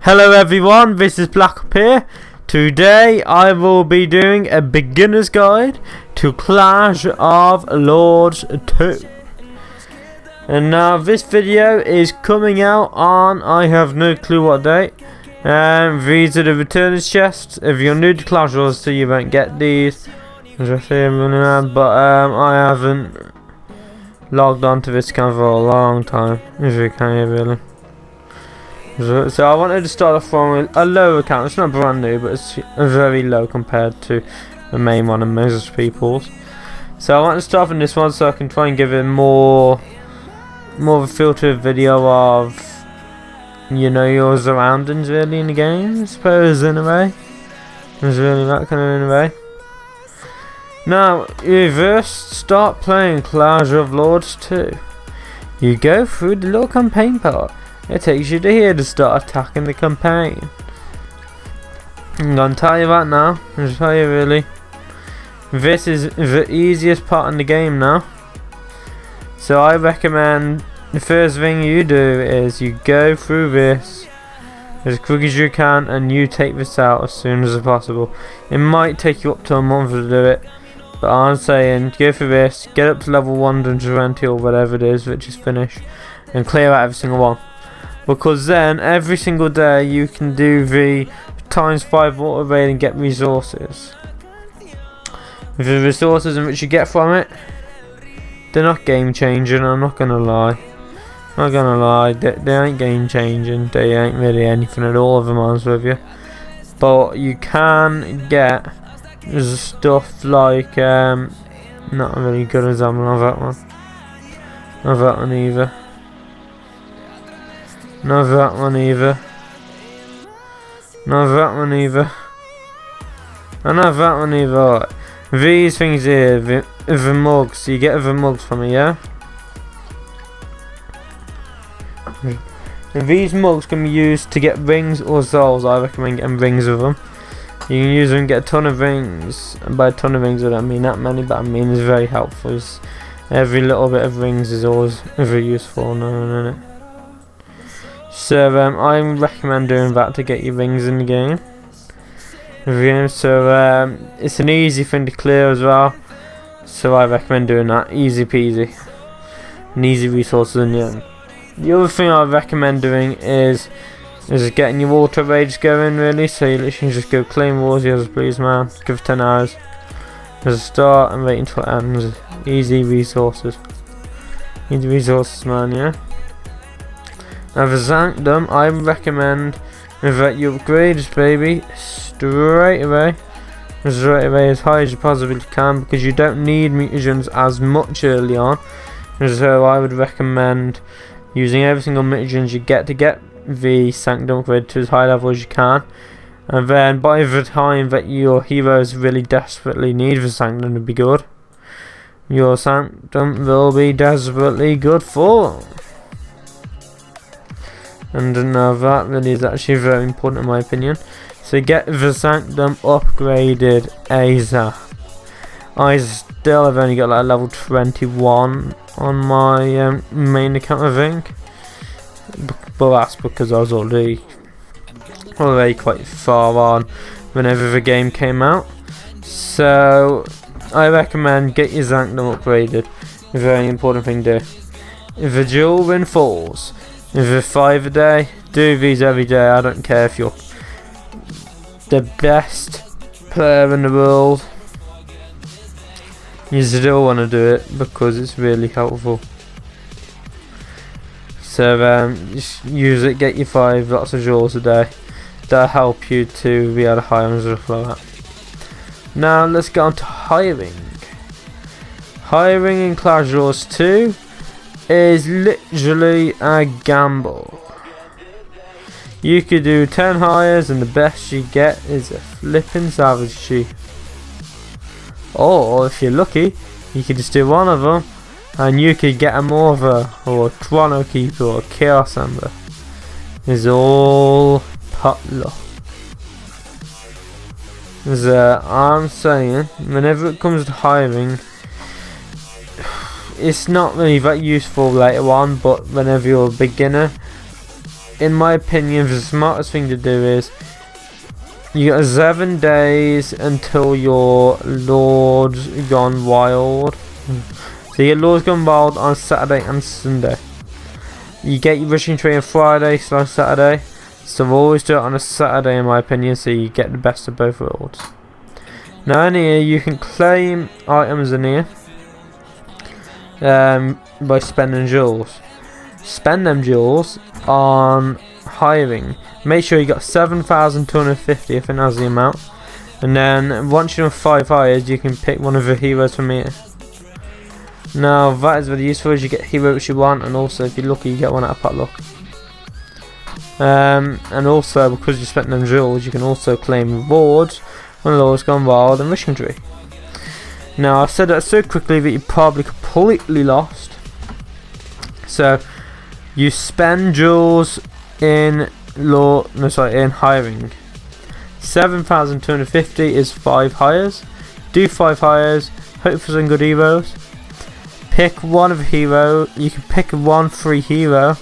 Hello everyone, this is Black up here. Today I will be doing a beginner's guide to Clash of Lords 2. And now this video is coming out on, I have no clue what date. These are the returners chests. If you're new to Clash of Lords 2 you won't get these. As I say, I'm running around, but I haven't logged onto this account for a long time, as you can hear really. So I wanted to start off from a low account. It's not brand new, but it's very low compared to the main one and most people's. So I want to start from this one so I can try and give it more of a filtered video of, you know, your surroundings really in the game, I suppose, in a way. It's really that kind of in a way. Now, you first start playing Clash of Lords 2. You go through the little campaign part. It takes you to here to start attacking the campaign. I'm gonna tell you that now. I'm gonna tell you really. This is the easiest part in the game now. So I recommend the first thing you do is you go through this as quick as you can and you take this out as soon as possible. It might take you up to a month to do it, but I'm saying go through this, get up to level 120 or whatever it is, which is finished, and clear out every single one. Because then every single day you can do the ×5 water raid and get resources. The resources in which you get from it, they're not game changing, I'm not gonna lie. They ain't game changing, they ain't really anything at all, if I'm honest with you. But you can get stuff like, not a really good example of that one. Not that one either. Not that one either. Not that one either. And not that one either. Right. These things here, the mugs. You get the mugs from it, yeah? And these mugs can be used to get rings or souls. I recommend getting rings of them. You can use them and get a ton of rings. And by a ton of rings I don't mean that many, but I mean it's very helpful. Every little bit of rings is always very useful now, isn't it? So I recommend doing that to get your rings in the game. So it's an easy thing to clear as well. So I recommend doing that. Easy peasy. And easy resources in the end. The other thing I recommend doing is getting your water raids going really. So you literally just go claim wars, yes please man. Give it 10 hours as a start and wait until it ends. Easy resources. Easy resources man, yeah. Now for Sanctum, I recommend that you upgrade this baby straight away as high as you possibly can, because you don't need mutagens as much early on. So I would recommend using every single mutagens you get to get the Sanctum upgrade to as high level as you can, and then by the time that your heroes really desperately need the Sanctum to be good, your Sanctum will be desperately good for. And now that really is actually very important in my opinion. So get the Sanctum upgraded ASAP. I still have only got like level 21 on my main account I think. But that's because I was already quite far on whenever the game came out. So I recommend get your Sanctum upgraded. A very important thing to do. The dual win falls. The 5 a day, do these every day. I don't care if you're the best player in the world, you still want to do it because it's really helpful. So just use it, get your 5 lots of jewels a day. That'll help you to be able to hire and stuff like that. Now let's get on to hiring. Hiring in Clash of Lords 2 is literally a gamble. You could do 10 hires and the best you get is a flipping Savage Chief. Or if you're lucky, you could just do one of them and you could get a Morva or a Chrono Keeper or a Chaos Ember. It's all pot luck. As I'm saying, whenever it comes to hiring, it's not really that useful later on, but whenever you're a beginner, in my opinion, the smartest thing to do is you got 7 days until your Lord's Gone Wild. So your Lord's Gone Wild on Saturday and Sunday. You get your rushing tree on Friday/Saturday. So always do it on a Saturday in my opinion, so you get the best of both worlds. Now in here you can claim items in here by spending jewels. Spend them jewels on hiring. Make sure you got 7,250, I think that's the amount. And then once you're on 5 hires, you can pick one of the heroes from here. Now that is very useful as you get heroes you want, and also if you're lucky you get one out of potluck. And also because you spent them jewels, you can also claim rewards on Lord's Gone Wild and Wishing Tree. Now I said that so quickly that you probably completely lost. So you spend jewels in hiring. 7,250 is 5 hires. Do 5 hires. Hope for some good heroes. Pick one of a hero. You can pick one free hero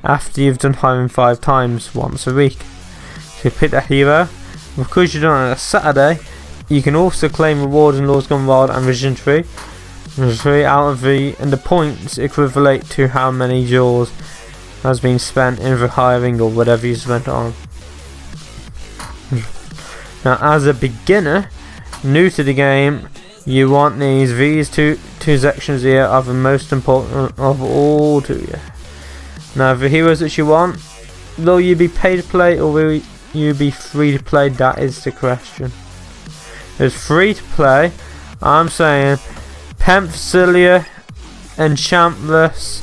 after you've done hiring 5 times once a week. So you pick that hero. Because you're done on a Saturday, you can also claim rewards in Lord's Gone Wild and Vision Tree. And the points equivalent to how many jewels has been spent in the hiring or whatever you spent on. Now as a beginner, new to the game, you want these two sections here are the most important of all to you. Now the heroes that you want, will you be paid to play or will you be free to play? That is the question. It's free to play. I'm saying Penthelia, Enchantress,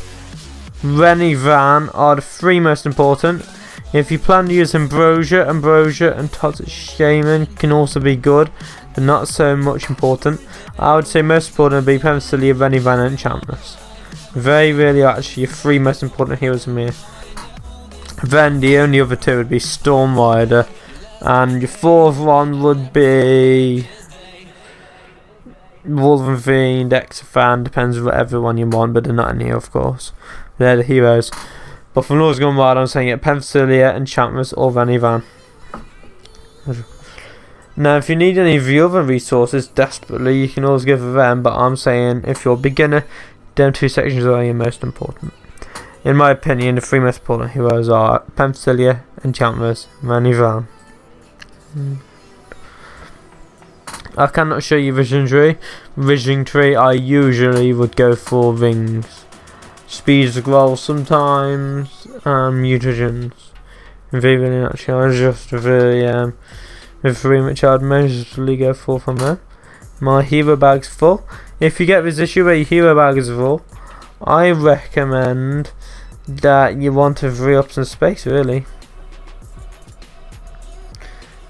Van are the 3 most important. If you plan to use Ambrosia and Toxic Shaman can also be good, but not so much important. I would say most important would be Penthelia, Van and Enchantress. They really are actually your 3 most important heroes in here. Then the only other 2 would be Storm Rider, and your 4th one would be Wolven Fiend, Exafan, depends whatever one you want, but they're not in here of course. They're the heroes. But from Lord's Gone Wild I'm saying it Penthelia, Enchantress or Van. Now if you need any of the other resources desperately, you can always go for them, but I'm saying if you're a beginner, them 2 sections are your most important. In my opinion, the 3 most important heroes are Penthelia, Enchantress, Van. I cannot show you Vision Tree. Vision Tree I usually would go for rings. Speeds grow sometimes, mutagens. Very really actually I just the 3 which I'd mostly go for from there. My hero bag's full. If you get this issue where your hero bag is full, I recommend that you want to free up some space really.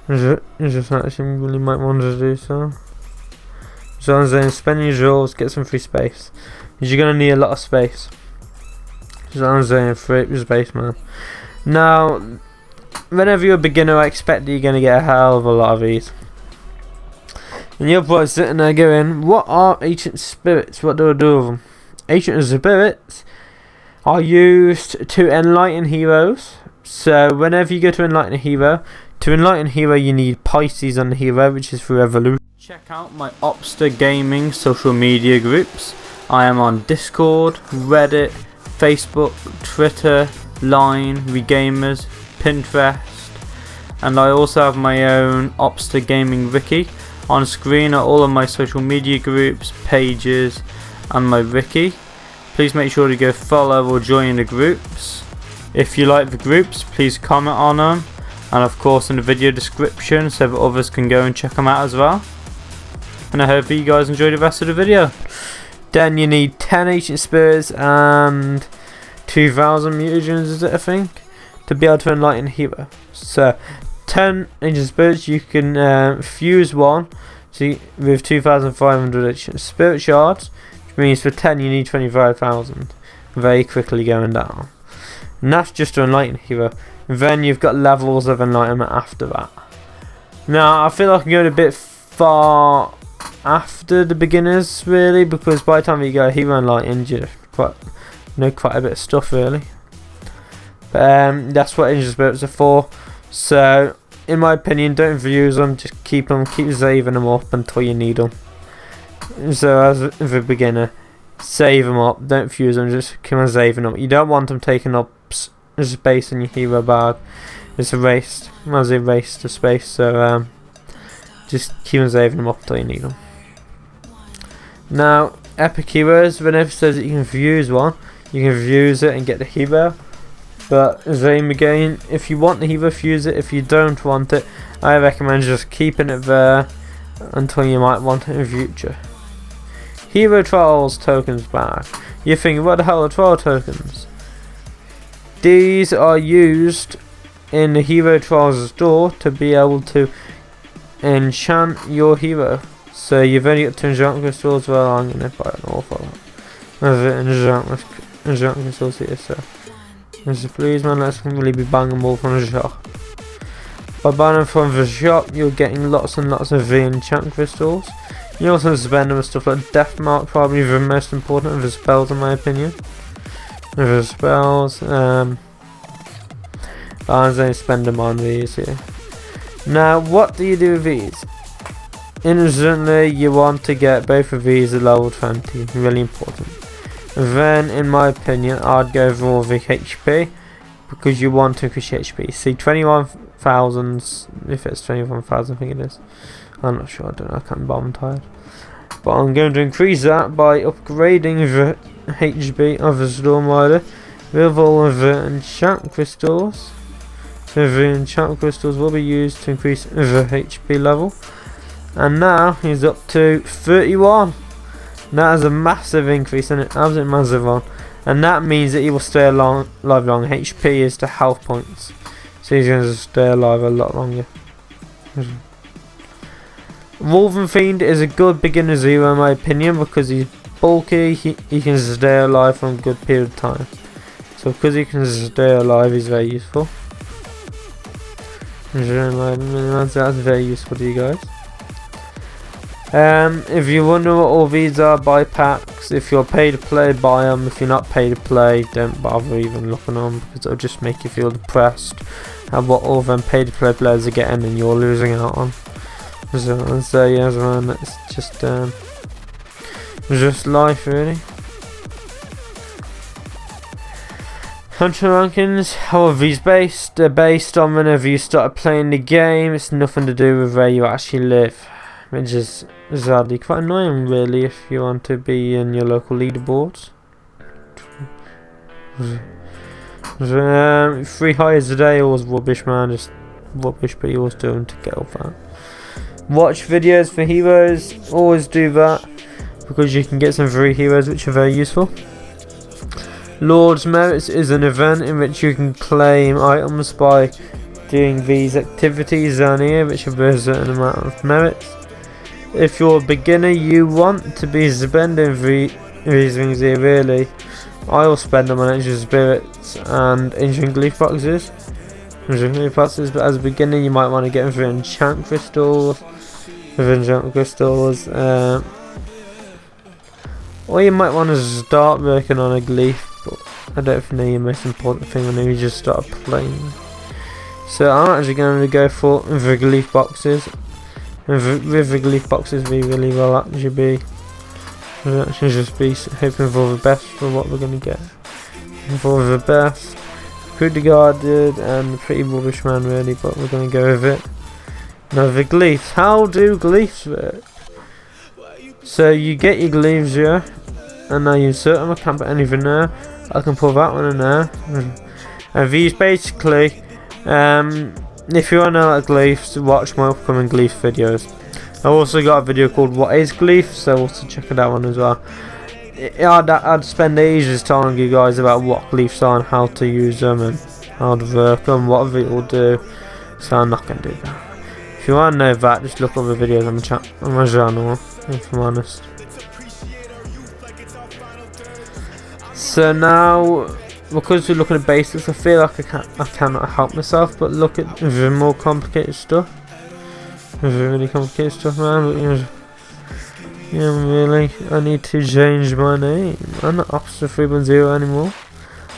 Just actually really might want to do so. So I'm saying spend your jewels, get some free space. Because you're going to need a lot of space. So I'm saying free space, man. Now, whenever you're a beginner, I expect that you're going to get a hell of a lot of these. And you're probably sitting there going, what are ancient spirits? What do I do with them? Ancient spirits are used to enlighten heroes. So whenever you go to enlighten a hero, you need Pisces on the hero, which is for evolution. Check out my Opster Gaming social media groups. I am on Discord, Reddit, Facebook, Twitter, Line, Regamers, Pinterest, and I also have my own Opster Gaming Wiki. On screen are all of my social media groups, pages, and my wiki. Please make sure to go follow or join the groups. If you like the groups, please comment on them, and of course in the video description so that others can go and check them out as well. And I hope you guys enjoy the rest of the video. Then you need 10 ancient spirits and 2,000 mutagens, is it I think, to be able to enlighten a hero. So 10 ancient spirits, you can fuse one with 2,500 ancient spirit shards, which means for 10 you need 25,000. Very quickly going down. And that's just to enlighten a hero. Then you've got levels of enlightenment after that. Now I feel like I'm going a bit far after the beginners really, because by the time you go hero enlightened you know quite a bit of stuff really. That's what Angel Spirits are for. So, in my opinion, don't use them. Just keep saving them up until you need them. So, as a beginner, save them up. Don't fuse them. Just keep on saving them. You don't want them taking up space in your hero bag. It's erased. As erased the space. So, just keep on saving them up until you need them. Now, epic heroes. Whenever it says that you can fuse one, you can fuse it and get the hero. But same again, if you want the hero, fuse it. If you don't want it, I recommend just keeping it there until you might want it in future. Hero Trials tokens back. You're thinking, what the hell are trial tokens? These are used in the Hero Trials store to be able to enchant your hero. So you've only got 2 enchant crystals. Well, I'm going to buy an awful lot of enchant crystals here, so please man, let's really be banging them all from the shop. By buying them from the shop, you're getting lots and lots of enchant crystals. You also spend them with stuff like Death Mark, probably the most important of the spells in my opinion. The spells, I only spend them on these here. Now, what do you do with these? Instantly, you want to get both of these at level 20, really important. Then, in my opinion, I'd go for the HP, because you want to increase HP. See, 21,000, if it's 21,000 I think it is. I'm not sure, I don't know, I can't remember, I'm tired. But I'm going to increase that by upgrading the HP of the Storm Rider with all of the enchant crystals. So the enchant crystals will be used to increase the HP level. And now he's up to 31. That is a massive increase, and an absolute massive one. And that means that he will stay alive long. HP is the health points, so he's going to stay alive a lot longer. Wolven Fiend is a good beginner's hero in my opinion, because he's bulky, he can stay alive for a good period of time. So because he can stay alive, he's very useful. That's very useful to you guys. If you wonder what all these are, buy packs. If you're paid to play, buy them. If you're not paid to play, don't bother even looking on, because it'll just make you feel depressed at what all them paid to play players are getting and you're losing out on. So yeah, man, it's just life really. Hunter rankings, how are these based? They're based on whenever you started playing the game. It's nothing to do with where you actually live, which is sadly quite annoying really if you want to be in your local leaderboards. 3 hires a day was rubbish, man, just rubbish, but you always doing to get off that. Watch videos for heroes, always do that, because you can get some free heroes which are very useful. Lord's Merits is an event in which you can claim items by doing these activities down here, which have a certain amount of merits. If you're a beginner, you want to be spending these things here really. I will spend them on Ancient Spirits and Ancient Glyph boxes. But as a beginner, you might want to get them for enchant crystals. Or you might want to start working on a glyph, but I don't think they're the most important thing when you just start playing. So I'm actually going to go for the glyph boxes. With the glyph boxes, we really will actually be. We'll actually just be hoping for the best for what we're going to get. For the best. Pretty guarded and pretty rubbish man really, but we're going to go with it. Now the glyphs. How do glyphs work? So you get your glyphs here, and now you insert them. I can't put anything there. I can put that one in there. And these basically, if you want to know like glyphs, watch my upcoming glyph videos. I've also got a video called What is Glyph, so also check that one as well. I'd spend ages telling you guys about what glyphs are and how to use them and how to work them, what they will do, so I'm not going to do that. If you want to know that, just look up the videos on my channel, if I'm honest. So now, because we're looking at basics, I feel like I cannot help myself but look at the more complicated stuff. The really complicated stuff, man. But, really, I need to change my name. I'm not Officer 3.0 anymore.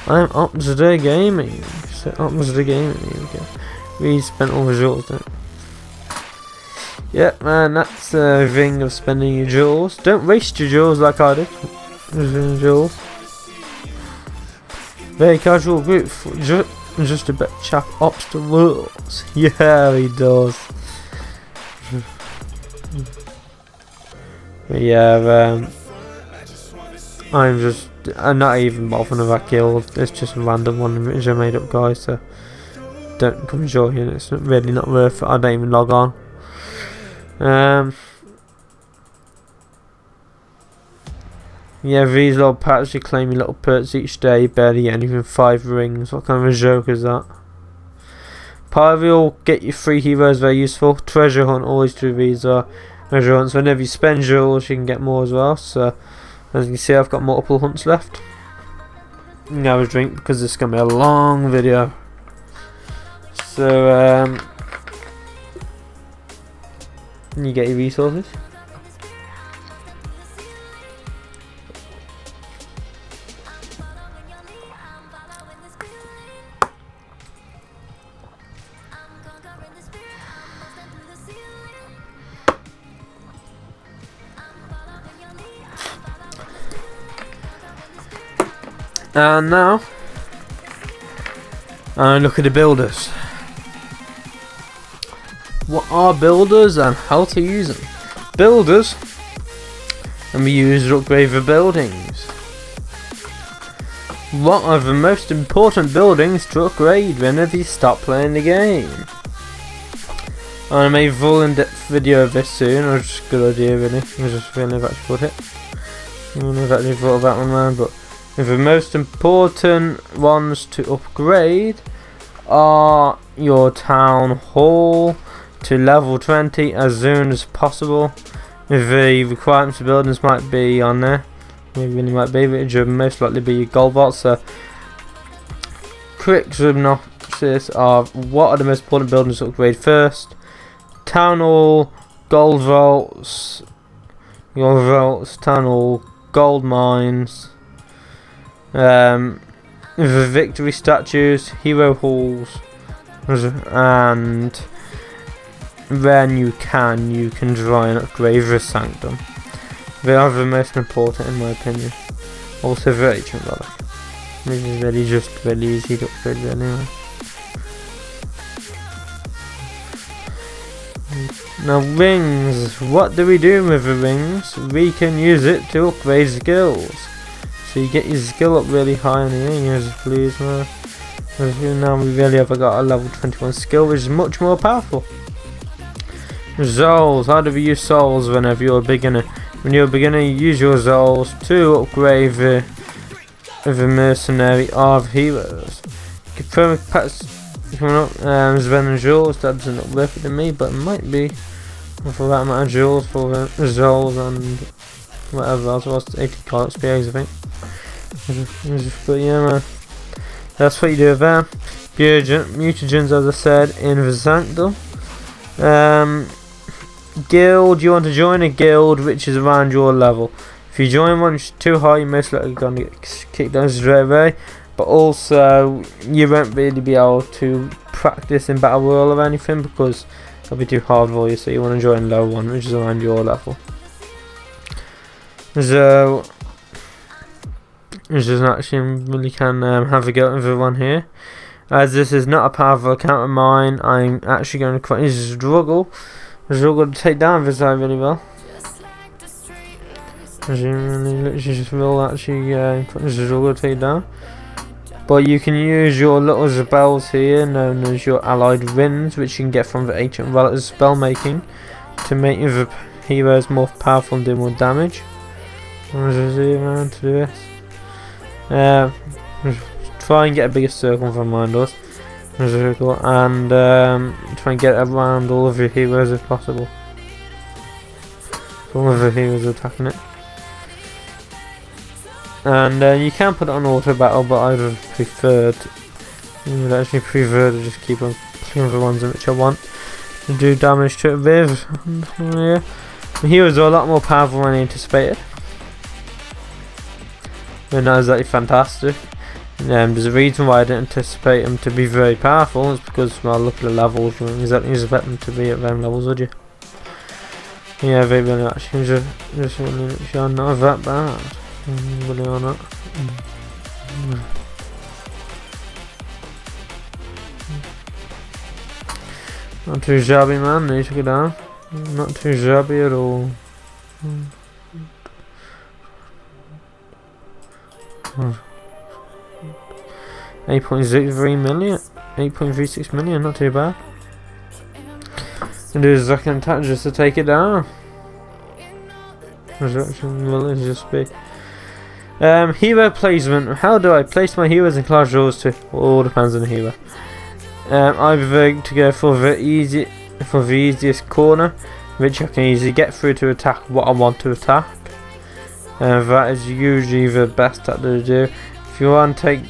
I am Opsider Gaming. So that was the game. Here we go. We spent all the jewels then. Yep, man, that's the thing of spending your jewels. Don't waste your jewels like I did. Jewels. Very casual group. Just a bit chap ops the rules. Yeah, he does. But yeah, I'm not even bothering with that guild. It's just a random one which I made up, guys. So don't come join. It's really not worth it. I don't even log on. Yeah, these little packs, you claim your little perks each day, barely get anything 5 rings. What kind of a joke is that? Part of it will get you 3 heroes, very useful. Treasure hunt, always do these treasure hunts. Whenever you spend jewels, you can get more as well. So, as you can see, I've got multiple hunts left. Now have a drink because this is going to be a long video. So, you get your resources. And now, look at the builders. What are builders and how to use them? Builders can be used to upgrade the buildings. What are the most important buildings to upgrade whenever you start playing the game? I'm going to make a full in-depth video of this soon. It was just a good idea, really. I was just feeling I've actually put it. I don't know if I actually thought of that one, man, but the most important ones to upgrade are your town hall to level 20 as soon as possible. The requirements for buildings might be on there, maybe it might be, but it should most likely be your gold vaults. So, quick synopsis of what are the most important buildings to upgrade first: town hall, gold vaults, town hall, gold mines. The victory statues, hero halls, and when you can try and upgrade the sanctum. They are the most important in my opinion. Also the ancient relic. This is really easy to upgrade anyway. Now rings. What do we do with the rings? We can use it to upgrade skills. So you get your skill up really high in here. Yes, please, man. Now we really have got a level 21 skill, which is much more powerful. Souls. How do we use souls whenever you're a beginner? When you're a beginner, you use your souls to upgrade the mercenary of heroes. Confirm packs coming up. Spending jewels. That doesn't look worth it to me, but it might be for that amount of jewels for the souls and whatever else. Was 80 card XP, I think. But yeah, man, that's what you do there. Mutagens, as I said, in the sanctum. Guild, you want to join a guild which is around your level. If you join one which is too high, you're most likely going to get kicked down straight away. But also, you won't really be able to practice in Battle Royale or anything because it'll be too hard for you. So you want to join low one which is around your level. So, just actually really can have a go at everyone here. As this is not a powerful account of mine, I'm actually going to quite struggle to take down this guy really well. As you really just will actually struggle to take down. But you can use your little spells here, known as your allied winds, which you can get from the ancient relics spell making, to make the heroes more powerful and do more damage. To do this. Try and get a bigger circle from mine does. And try and get around all of your heroes if possible. All of the heroes attacking it. And you can put it on auto battle, but I would have preferred. You would actually prefer to just keep on picking the ones in which I want to do damage to it with. Yeah. The heroes are a lot more powerful than I anticipated. They're not exactly fantastic. There's a reason why I didn't anticipate them to be very powerful. It's because, well, look at the levels. You wouldn't exactly expect them to be at them levels, would you? Yeah, they really actually just are not that bad. Really are not. Not too shabby, man. They took it down. Not too shabby at all. 8.63 million, 8.36 million, not too bad. And do a second attack just to take it down. Resurrection will just be. Hero placement. How do I place my heroes in Clash Royale 2? Well, all depends on the hero. I prefer to go for the easiest corner, which I can easily get through to attack what I want to attack. That is usually the best tactic to do. If you want to take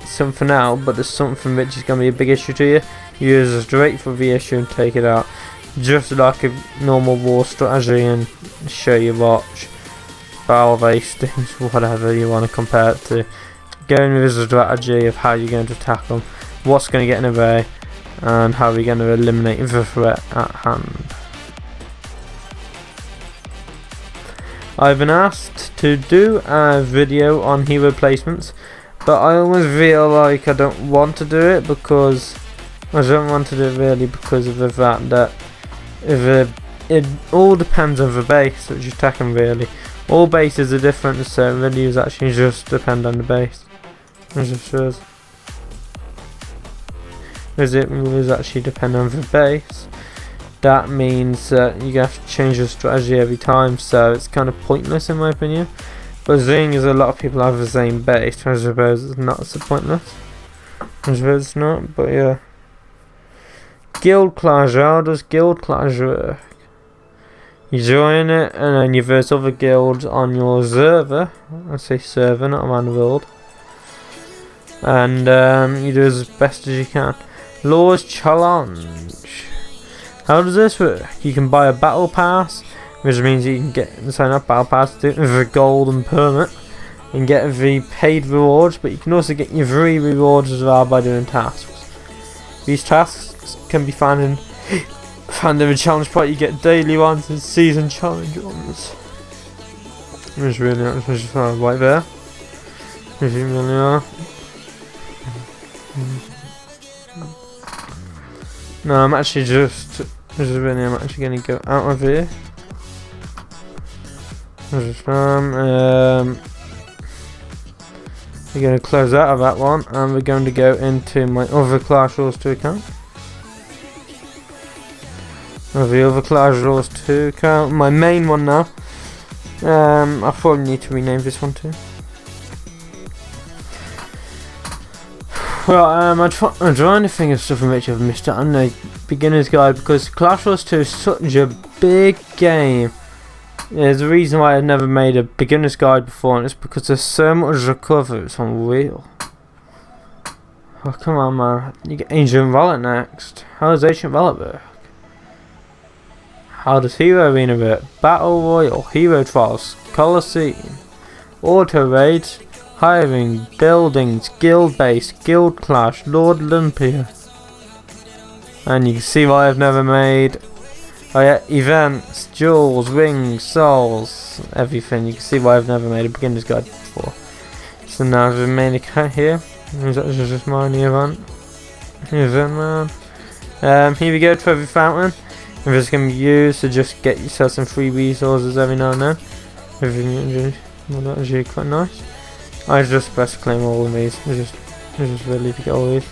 something out, but there's something which is going to be a big issue to you, use straight for the issue and take it out. Just like a normal war strategy, and show you watch battle based things, whatever you want to compare it to. Going with a strategy of how you're going to attack them, what's going to get in the way, and how you're going to eliminate the threat at hand. I've been asked to do a video on hero placements, but I always feel like I don't want to do it because I don't want to do it really because of the fact that it all depends on the base which you're attacking. Really, all bases are different, so videos actually just depend on the base. It just shows. Because it will actually depend on the base. That means that you have to change your strategy every time, so it's kind of pointless in my opinion. But the thing is, a lot of people have the same base, I suppose it's not so pointless. I suppose it's not, but yeah. Guild Clash, how does Guild Clash work? You join it, and then you verse other guilds on your server. I say server, not around the world. And you do as best as you can. Laws Challenge. How does this work? You can buy a battle pass, which means you can get sign up battle pass to the golden permit and get the paid rewards, but you can also get your free rewards as well by doing tasks. These tasks can be found in the challenge part. You get daily ones and season challenge ones. It's really just right there. If you really are. No, I'm actually I'm actually going to go out of here. We're going to close out of that one, and we're going to go into my other Clash Royale 2 account. The other Clash Royale 2 account, my main one now. I probably need to rename this one too. Well, I'm trying to think of something which I've missed out on the beginner's guide, because Clash Royale 2 is such a big game. There's a reason why I've never made a beginner's guide before, and it's because there's so much to cover. It's unreal. Oh, come on, man. You get Ancient Valor next. How does Ancient Valor work? How does Hero Arena work? Battle Royale, Hero Trials, Colosseum, Auto Raids, Hiring, Buildings, Guild Base, Guild Clash, Lord Olympia. And you can see why I've never made events, jewels, rings, souls, everything. You can see why I've never made a beginner's guide before. So now I've made a cut here. Is that just my event? Man. Here we go, Trevi Fountain. And this can be used to just get yourself some free resources every now and then. Well, that is really quite nice. I just best claim all of these. It's just really to get all these.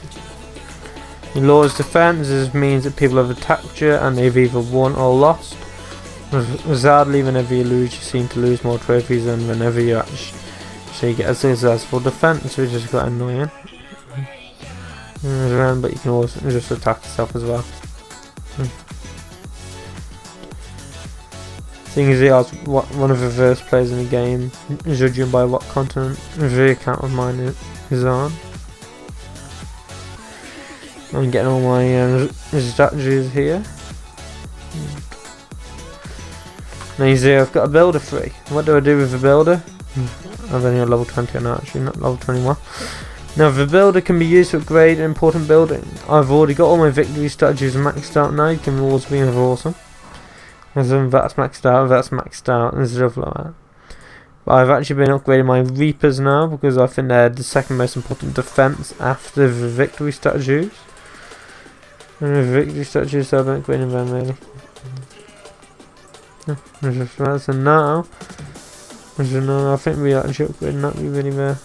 Your Lord's Defense means that people have attacked you and they've either won or lost. Sadly, whenever you lose, you seem to lose more trophies than whenever you actually get a successful defense, which is quite annoying. But you can also just attack yourself as well. Thing is, I was one of the first players in the game, judging by what continent the account of mine is on. I'm getting all my strategies here. Now you see I've got a builder free. What do I do with the builder? I've only got level 20 on that, actually, not level 21. Now the builder can be used to upgrade an important building. I've already got all my victory statues maxed out now. You can always be awesome. That's maxed out, and stuff like that. But I've actually been upgrading my Reapers now because I think they're the second most important defense after the victory statues. And the victory statues, so I've been upgrading them really. So now, I think we actually upgrading that really there.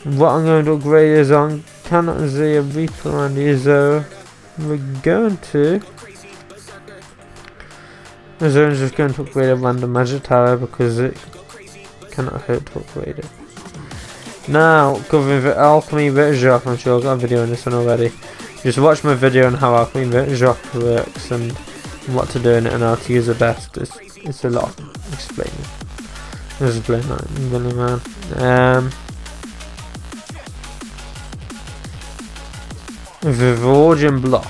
What I'm going to upgrade is I cannot see a Reaper around here, so we're going to. I'm just going to upgrade a random magic tower because it cannot hurt to upgrade it. Now, covering the alchemy bit of Jacques, I'm sure I've got a video on this one already. Just watch my video on how alchemy bit of Jacques works and what to do in it and how to use it best. It's a lot of explaining. Just explain that, really, man. The forging block.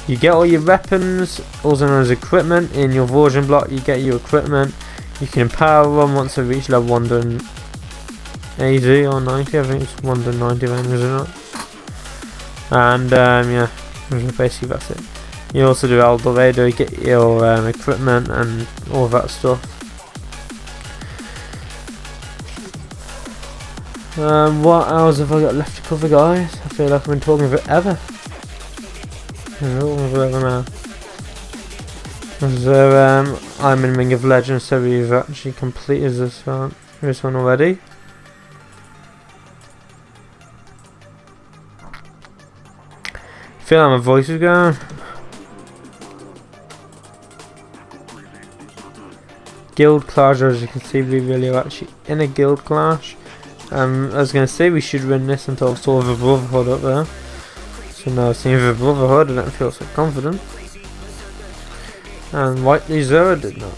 You get all your weapons, also known as equipment, in your forging block. You get your equipment. You can empower one once they reach level 180 or 90. I think it's 190 then, isn't it? And yeah, basically that's it. You also do elevator, get your equipment and all that stuff. What else have I got left to cover, guys? I feel like I've been talking forever. So I'm in Ring of Legends, so we've actually completed this one already. I feel like my voice is going. Guild clash, as you can see, we really are actually in a guild clash. I was going to say we should win this until I saw the Brotherhood up there. So now seeing the Brotherhood, I don't feel so confident. And Whiteley Zora did not.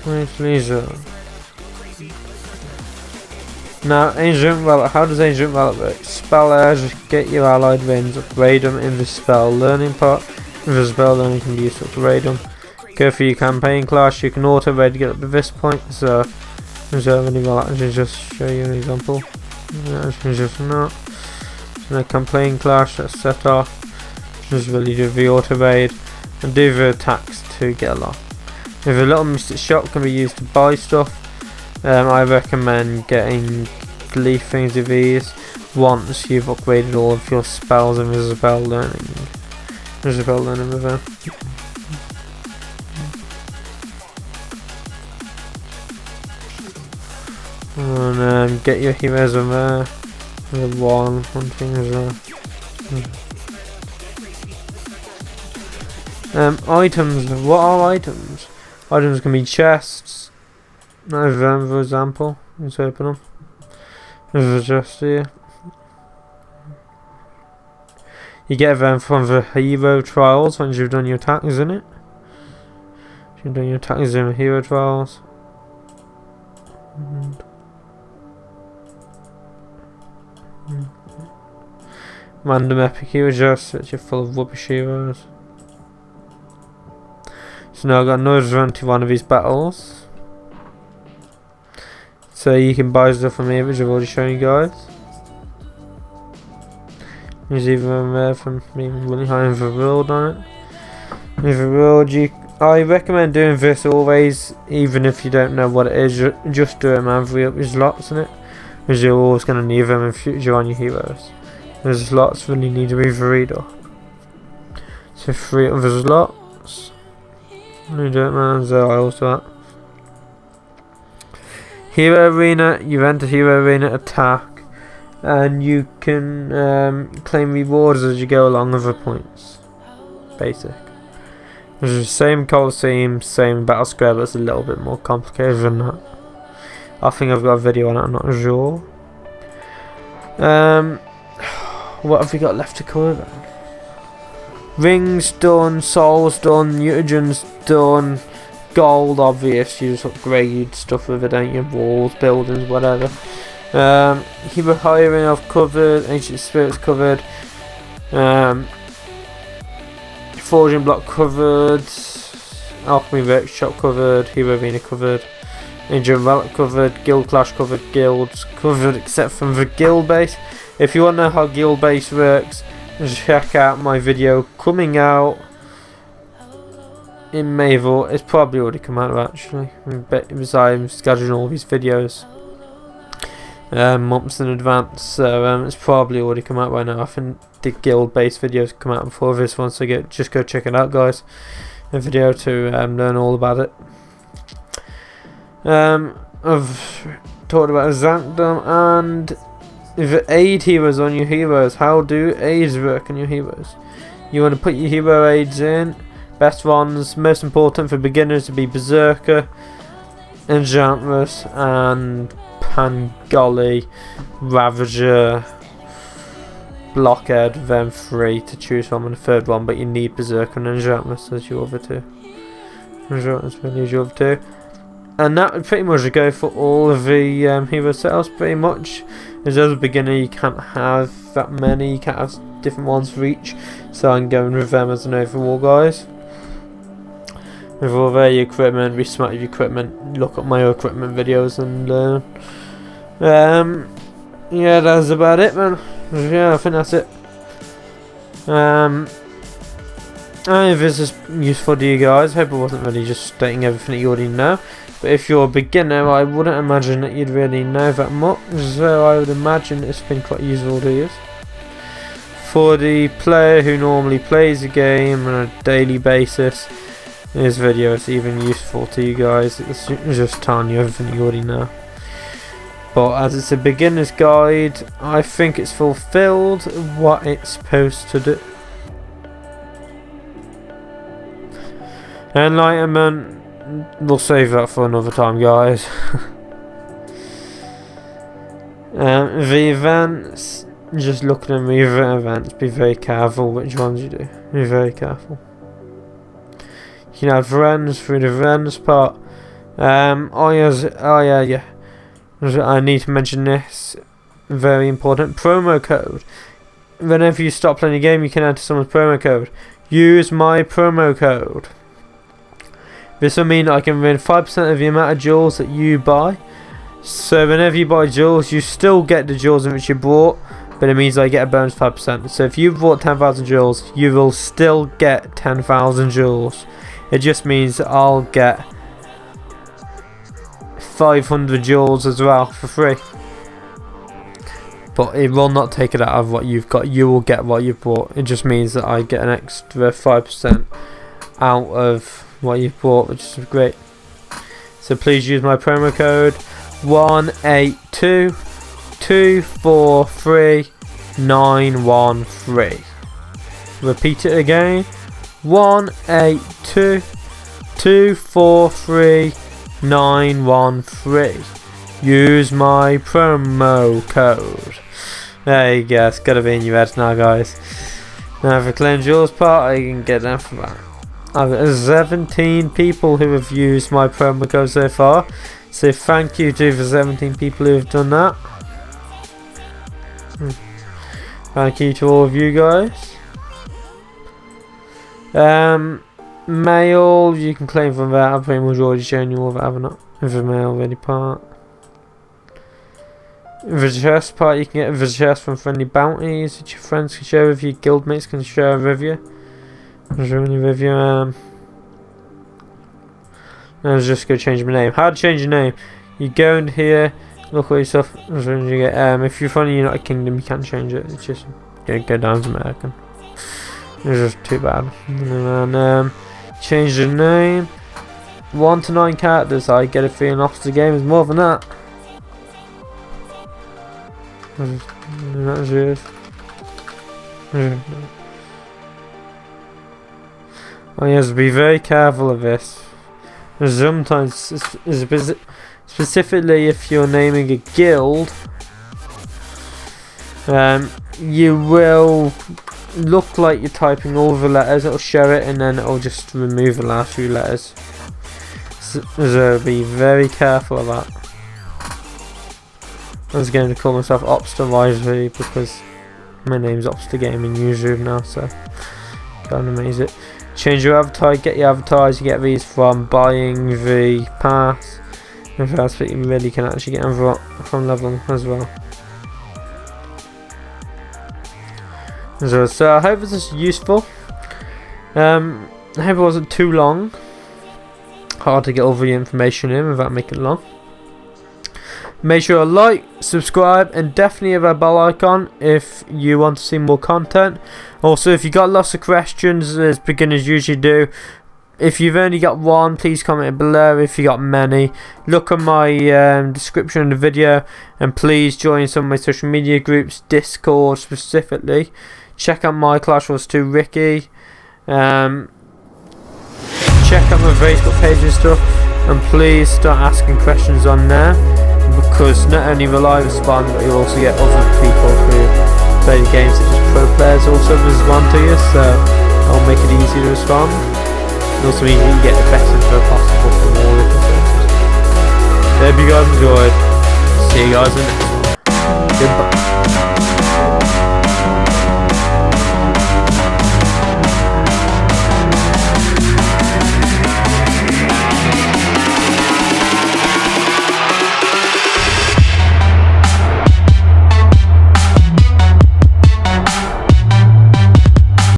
Whiteley Zora. Now, Ancient Relic. How does Ancient Relic work? Spell airs, get your allied wins, upgrade them in the spell learning part. If the spell learning can be used to upgrade them. Go for your campaign class, you can auto raid to get up to this point. So, I'll actually just show you an example. Actually, just not. So, campaign clash, that's set off. Just really do the auto raid and do the attacks to get along. If a little mystic shop can be used to buy stuff, I recommend getting leaf things of these once you've upgraded all of your spells and the spell learning. There's a spell learning with them. And get your heroes on there. The one thing is items. What are items? Items can be chests. For example, let's open them. There's a chest here. You get them from the hero trials once you've done your attacks, isn't it? You've done your attacks in the hero trials. Random epic hero chests, which are full of rubbish heroes. So now I've got another 21 of these battles. So you can buy stuff from here, which I've already shown you guys. There's even there from me really high in the world on it. In the world, I recommend doing this always, even if you don't know what it is. Just do it, man. Free up your slots in it, because you're always going to need them in future on your heroes. The slots really need to be freed up. So free up the slots. You do it, man. So I also that. Hero Arena, you enter Hero Arena attack, and you can claim rewards as you go along with the points. Basic. It's the same Coliseum, same battle square, but it's a little bit more complicated than that. I think I've got a video on it, I'm not sure. What have we got left to cover then? Rings done, souls done, mutagens done. Gold, obvious, you just upgrade stuff with it, don't you? Walls, buildings, whatever. Hero hiring I've covered, ancient spirits covered, forging block covered, alchemy workshop covered, hero arena covered, Ancient Relic covered, Guild Clash covered, Guilds covered except from the guild base. If you want to know how guild base works, check out my video coming out in Mayville. It's probably already come out actually, because I'm scheduling all these videos months in advance, so it's probably already come out by now. I think the guild based videos come out before this one, so just go check it out, guys. A video to learn all about it. I've talked about Zankdom and the aid heroes on your heroes. How do aids work on your heroes? You want to put your hero aids in. Best ones, most important for beginners, to be Berserker, Enchantress, and Pangoli, Ravager, Blockhead. Then 3 to choose from, and the third one, but you need Berserker and Enchantress as your other 2. Enchantress really is your other 2. And that would pretty much go for all of the hero setups, pretty much. As a beginner, you can't have that many, you can't have different ones for each, so I'm going with them as an overall, guys. With all their equipment, be smart with your equipment, look at my equipment videos and learn. Yeah, that's about it, man. Yeah, I think that's it. If this is useful to you guys, I hope it wasn't really just stating everything that you already know. But if you're a beginner, I wouldn't imagine that you'd really know that much, so I would imagine it's been quite useful to you. For the player who normally plays the game on a daily basis, this video is even useful to you guys. It's just telling you everything you already know. But as it's a beginner's guide, I think it's fulfilled what it's supposed to do. Enlightenment, we'll save that for another time, guys. The events, just looking at the events, be very careful which ones you do. Be very careful. You can have friends through the friends part. Oh yeah. I need to mention this. Very important. Promo code. Whenever you stop playing the game, you can enter someone's promo code. Use my promo code. This will mean I can win 5% of the amount of jewels that you buy. So whenever you buy jewels, you still get the jewels in which you bought, but it means I get a bonus 5%. So if you bought 10,000 jewels, you will still get 10,000 jewels. It just means I'll get 500 jewels as well for free. But it will not take it out of what you've got. You will get what you've bought. It just means that I get an extra 5% out of what you've bought, which is great. So please use my promo code 182243913. Repeat it again. 182243913. Use my promo code. There you go, it's gotta be in your head now, guys. Now for claim jewels part, I can get that for that. I've got 17 people who have used my promo code so far, so thank you to the 17 people who have done that. Thank you to all of you guys. Mail, you can claim from that. I've pretty much already shown you all that, haven't I? With the mail ready part. The chest part, you can get the chest from friendly bounties that your friends can share with you, guildmates can share with you. Let's just go change my name. How to change your name? You go in here, look at yourself. You get, if you're from the United Kingdom, you can't change it. It's just go down to American. It's just too bad. And change the name. 1 to 9 characters. I get a feeling off the game is more than that. That's yours. Oh yes, be very careful of this. Sometimes, specifically if you're naming a guild, you will look like you're typing all the letters. It'll show it, and then it'll just remove the last few letters. So be very careful of that. I was going to call myself Opster Wisely because my name's Opster Gaming YouTube now, so can't amaze it. Change your avatar, get your avatars, you get these from buying the pass. If that's what you really can actually get from level as well. So I hope this is useful. I hope it wasn't too long. Hard to get all the information in without making it long. Make sure to like, subscribe, and definitely have a bell icon if you want to see more content. Also, if you got lots of questions, as beginners usually do, if you've only got one, please comment below. If you got many, look at my description of the video, and please join some of my social media groups, Discord specifically. Check out my Clash Wars 2 Ricky. Check out my Facebook page and stuff, and please start asking questions on there, because not only will I respond, but you'll also get other people who play the games, such as pro players, also respond to you, so I'll make it easy to respond. And also you can get the best info possible from all different sources. Hope you guys enjoyed. See you guys in the next one. Goodbye.